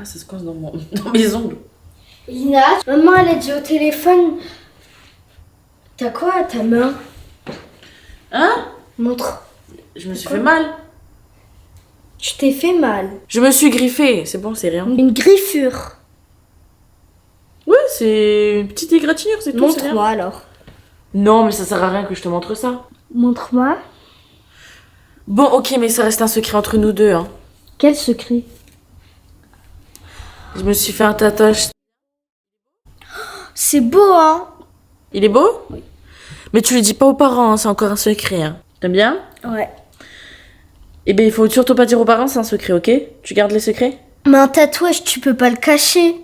Ah, ça se coince dans, dans mes ongles. Lina, maman elle a dit au téléphone. T'as quoi à ta main? Hein? Montre. Je me suis fait mal. Tu t'es fait mal. Je me suis griffée. C'est bon, c'est rien. Une griffure. Ouais, c'est une petite égratignure, c'est tout. C'est rien. Montre-moi alors. Non, mais ça sert à rien que je te montre ça. Montre-moi. Bon, ok, mais ça reste un secret entre nous deux, hein. Quel secret? Je me suis fait un tatouage. C'est beau, hein? Il est beau? Oui. Mais tu le dis pas aux parents, hein, c'est encore un secret, hein. T'aimes bien? Ouais. Eh ben, il faut surtout pas dire aux parents, c'est un secret, ok? Tu gardes les secrets? Mais un tatouage, tu peux pas le cacher.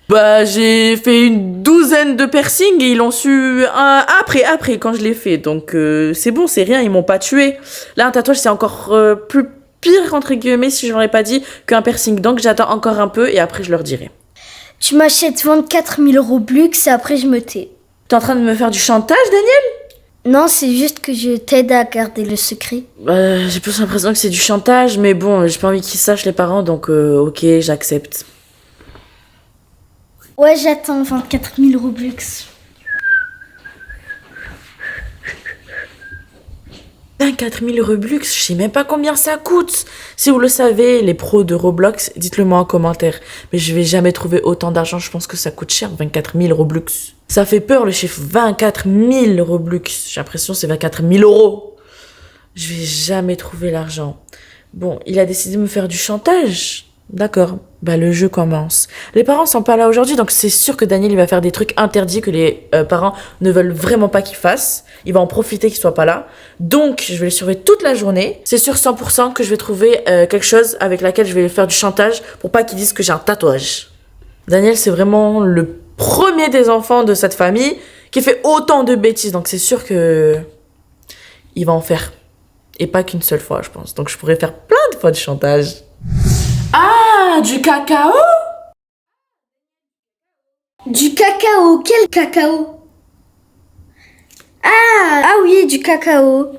Bah, j'ai fait une douzaine de piercings et ils l'ont su après, quand je l'ai fait. Donc, c'est bon, c'est rien, ils m'ont pas tué. Là, un tatouage, c'est encore plus pire, entre guillemets, si je leur ai pas dit, qu'un piercing. Donc, j'attends encore un peu et après, je leur dirai. Tu m'achètes 24 000 Robux et après je me tais. T'es en train de me faire du chantage, Daniel? Non, c'est juste que je t'aide à garder le secret. J'ai plus l'impression que c'est du chantage, mais bon, j'ai pas envie qu'ils sachent, les parents, donc ok, j'accepte. Ouais, j'attends 24 000 Robux. « 24 000 Robux, je sais même pas combien ça coûte. Si vous le savez, les pros de Roblox, dites-le moi en commentaire. Mais je vais jamais trouver autant d'argent, je pense que ça coûte cher, 24 000 Robux. Ça fait peur le chiffre, 24 000 Robux. J'ai l'impression que c'est 24 000 euros. Je vais jamais trouver l'argent. Bon, il a décidé de me faire du chantage. D'accord, bah le jeu commence. Les parents sont pas là aujourd'hui, donc c'est sûr que Daniel il va faire des trucs interdits que les parents ne veulent vraiment pas qu'il fasse. Il va en profiter qu'il soit pas là. Donc je vais le surveiller toute la journée. C'est sûr 100% que je vais trouver quelque chose avec laquelle je vais lui faire du chantage pour pas qu'ils disent que j'ai un tatouage. Daniel c'est vraiment le premier des enfants de cette famille qui fait autant de bêtises, donc c'est sûr que il va en faire. Et pas qu'une seule fois je pense. Donc je pourrais faire plein de fois de chantage. Ah, du cacao? Du cacao, quel cacao? Ah oui, du cacao.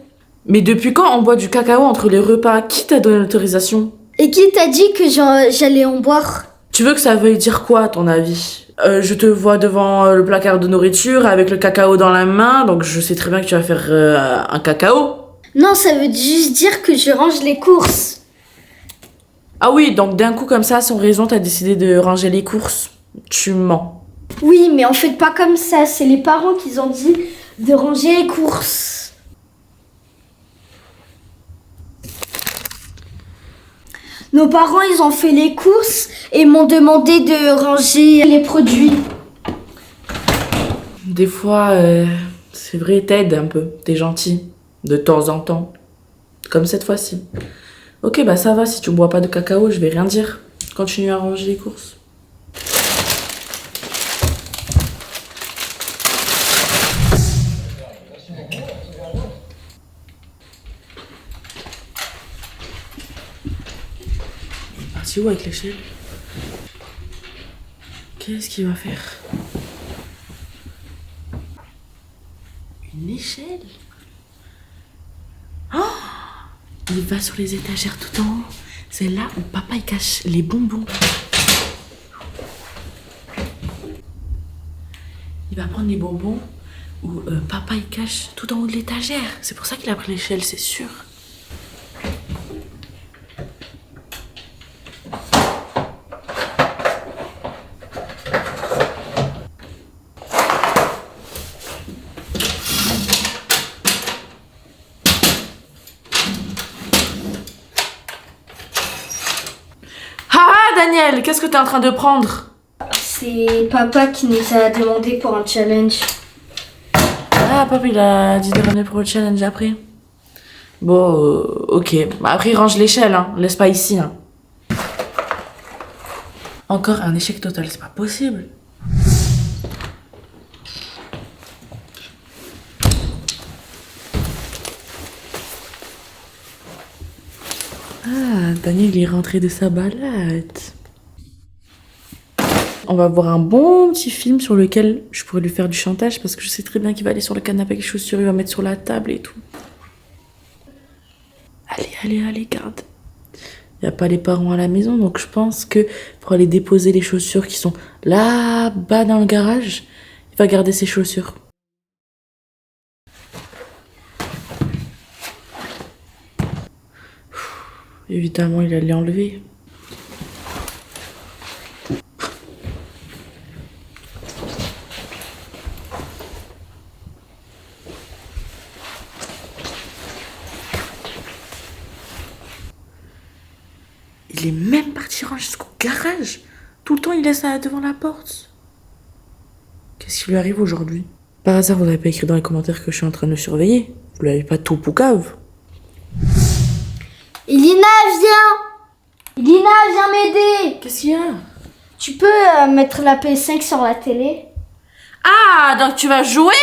Mais depuis quand on boit du cacao entre les repas? Qui t'a donné l'autorisation? Et qui t'a dit que j'allais en boire? Tu veux que ça veuille dire quoi, à ton avis? Je te vois devant le placard de nourriture avec le cacao dans la main, donc je sais très bien que tu vas faire un cacao. Non, ça veut juste dire que je range les courses. Ah oui, donc d'un coup comme ça, sans raison, t'as décidé de ranger les courses. Tu mens. Oui, mais on fait pas comme ça, c'est les parents qui ont dit de ranger les courses. Nos parents, ils ont fait les courses et m'ont demandé de ranger les produits. Des fois, c'est vrai, t'aides un peu. T'es gentil. De temps en temps. Comme cette fois-ci. Ok, bah ça va, si tu bois pas de cacao, je vais rien dire. Continue à ranger les courses. Parti où avec l'échelle? Qu'est-ce qu'il va faire? Une échelle? Oh! Il va sur les étagères tout en haut. C'est là où papa il cache les bonbons. Il va prendre les bonbons où papa il cache tout en haut de l'étagère. C'est pour ça qu'il a pris l'échelle, c'est sûr. Daniel, qu'est-ce que t'es en train de prendre? C'est papa qui nous a demandé pour un challenge. Ah, papa, il a dit de ramener pour le challenge après. Bon, ok. Après, range l'échelle, hein. Laisse pas ici, hein. Encore un échec total, c'est pas possible. Ah, Daniel est rentré de sa balade. On va voir un bon petit film sur lequel je pourrais lui faire du chantage parce que je sais très bien qu'il va aller sur le canapé avec les chaussures, il va mettre sur la table et tout. Allez, garde. Il n'y a pas les parents à la maison, donc je pense que pour aller déposer les chaussures qui sont là-bas dans le garage, il va garder ses chaussures. Évidemment, il allait enlever. Il est même parti ranger jusqu'au garage. Tout le temps, il laisse ça devant la porte. Qu'est-ce qui lui arrive aujourd'hui? Par hasard, vous n'avez pas écrit dans les commentaires que je suis en train de le surveiller? Vous l'avez pas tout poucave? Elina, viens! Elina, viens m'aider! Qu'est-ce qu'il y a? Tu peux mettre la PS5 sur la télé? Ah, donc tu vas jouer?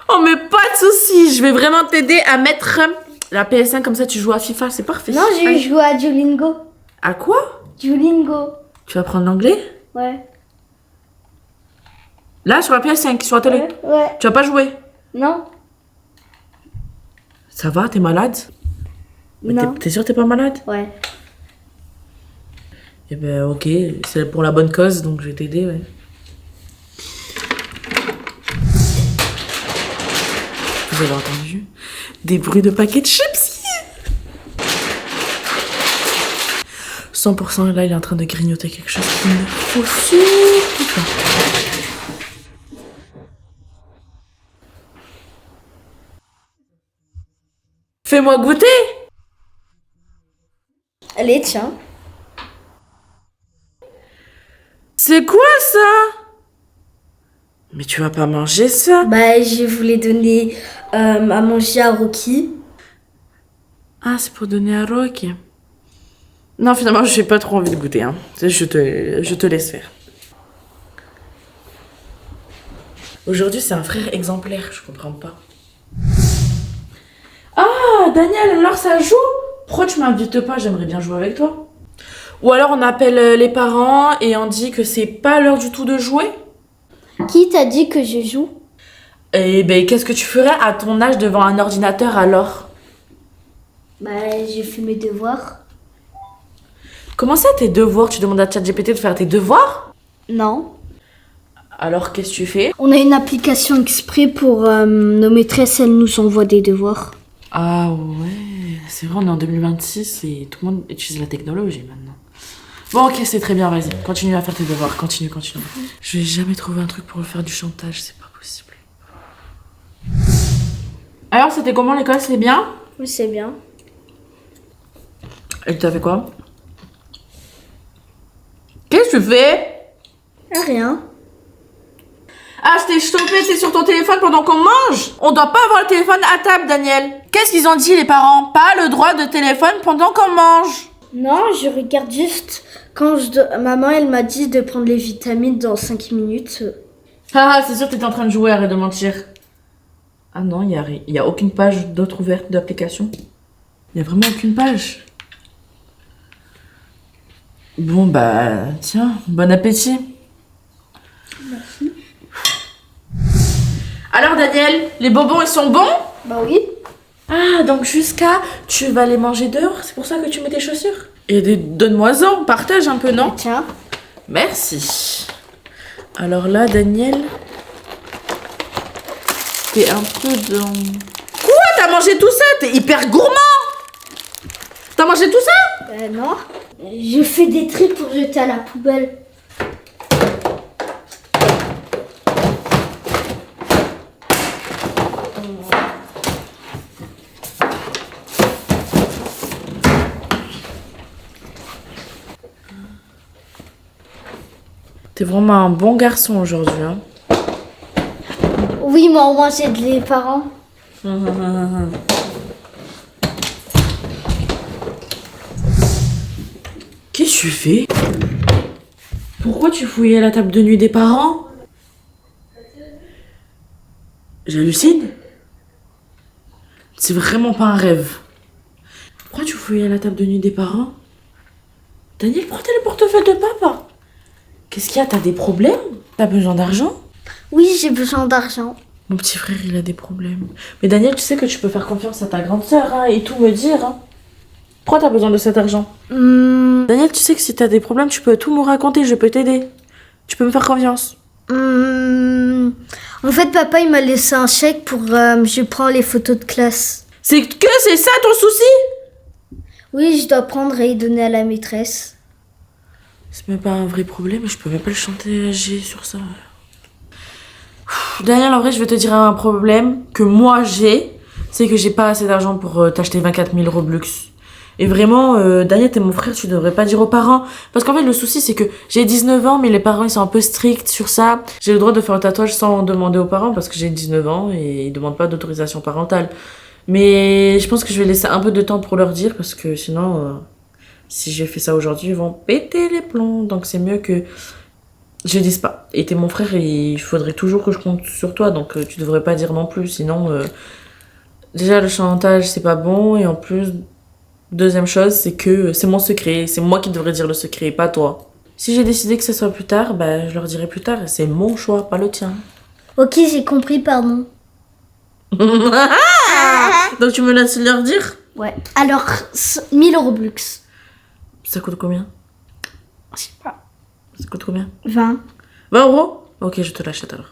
Oh, mais pas de soucis. Je vais vraiment t'aider à mettre la PS5 comme ça tu joues à FIFA. C'est parfait. Non, je vais jouer à Duolingo. À quoi? Duolingo. Tu vas apprendre l'anglais? Ouais. Là, sur la PS5, sur la télé? Ouais. Tu vas pas jouer? Non? Ça va, t'es malade? Mais Non. t'es sûr que t'es pas malade? Ouais. Eh ben, ok, c'est pour la bonne cause, donc je vais t'aider, ouais. Vous avez entendu? Des bruits de paquets de chips? 100% là, il est en train de grignoter quelque chose qu'il ne faut surtout pas. Fais-moi goûter! Allez, tiens. C'est quoi ça? Mais tu vas pas manger ça? Bah, je voulais donner à manger à Rocky. Ah, c'est pour donner à Rock. Non, finalement, j'ai pas trop envie de goûter. Hein. Je te laisse faire. Aujourd'hui, c'est un frère exemplaire, je comprends pas. Ah, Daniel, alors ça joue? Pourquoi tu m'invites pas? J'aimerais bien jouer avec toi. Ou alors on appelle les parents et on dit que c'est pas l'heure du tout de jouer? Qui t'a dit que je joue? Eh ben, qu'est-ce que tu ferais à ton âge devant un ordinateur alors? Bah, j'ai fait mes devoirs. Comment ça, tes devoirs? Tu demandes à ChatGPT de faire tes devoirs? Non. Alors, qu'est-ce que tu fais? On a une application exprès pour nos maîtresses, elles nous envoient des devoirs. Ah ouais, c'est vrai, on est en 2026 et tout le monde utilise la technologie maintenant. Bon, ok, c'est très bien, vas-y, continue à faire tes devoirs, continue. Je vais jamais trouver un truc pour faire du chantage, c'est pas possible. Alors, c'était comment l'école, c'est bien? Oui, c'est bien. Et tu as fait quoi? Qu'est-ce que tu fais? Rien. Ah, je t'ai chopé, t'es sur ton téléphone pendant qu'on mange? On doit pas avoir le téléphone à table, Daniel. Qu'est-ce qu'ils ont dit, les parents? Pas le droit de téléphone pendant qu'on mange. Non, je regarde juste quand maman, elle m'a dit de prendre les vitamines dans 5 minutes. Ah, c'est sûr que t'étais en train de jouer, arrête de mentir. Ah non, il y a aucune page d'autre ouverte d'application. Il y a vraiment aucune page. Bon, bah, tiens, bon appétit. Merci. Alors, Daniel, les bonbons, ils sont bons? Bah oui. Ah, donc tu vas les manger dehors, c'est pour ça que tu mets tes chaussures? Et donne-moi-en, partage un peu, non? Tiens. Merci. Alors là, Daniel, t'es un peu dans... Quoi? T'as mangé tout ça? T'es hyper gourmand! T'as mangé tout ça? Non. Je fais des tri pour jeter à la poubelle. T'es vraiment un bon garçon aujourd'hui, hein? Oui, moi, au moins, j'aide les parents. Qu'est-ce que tu fais? Pourquoi tu fouillais la table de nuit des parents? J'hallucine? C'est vraiment pas un rêve. Pourquoi tu fouillais la table de nuit des parents? Daniel, prends le portefeuille de papa. Qu'est-ce qu'il y a? T'as des problèmes? T'as besoin d'argent? Oui, j'ai besoin d'argent. Mon petit frère, il a des problèmes. Mais Daniel, tu sais que tu peux faire confiance à ta grande sœur, hein, et tout me dire, hein. Pourquoi t'as besoin de cet argent? Daniel, tu sais que si t'as des problèmes, tu peux tout me raconter, je peux t'aider. Tu peux me faire confiance. En fait, papa, il m'a laissé un chèque pour... je prends les photos de classe. C'est ça ton souci? Oui, je dois prendre et donner à la maîtresse. C'est même pas un vrai problème, je peux même pas le chantager sur ça. Daniel, en vrai, je vais te dire un problème que moi j'ai, c'est que j'ai pas assez d'argent pour t'acheter 24 000 Robux. Et vraiment, Daniel, t'es mon frère, tu devrais pas dire aux parents. Parce qu'en fait, le souci, c'est que j'ai 19 ans, mais les parents, ils sont un peu stricts sur ça. J'ai le droit de faire un tatouage sans demander aux parents, parce que j'ai 19 ans et ils demandent pas d'autorisation parentale. Mais je pense que je vais laisser un peu de temps pour leur dire, parce que sinon, si j'ai fait ça aujourd'hui, ils vont péter les plombs. Donc c'est mieux que je dise pas. Et t'es mon frère et il faudrait toujours que je compte sur toi, donc tu devrais pas dire non plus. Sinon, déjà, le chantage, c'est pas bon. Et en plus, deuxième chose, c'est que c'est mon secret. C'est moi qui devrais dire le secret, pas toi. Si j'ai décidé que ce soit plus tard, bah, je leur dirai plus tard. C'est mon choix, pas le tien. Ok, j'ai compris, pardon. Donc tu me laisses leur dire? Ouais. Alors, 1000 Robux. Ça coûte combien? Je sais pas. Ça coûte combien? 20. 20 euros? Ok, je te l'achète alors.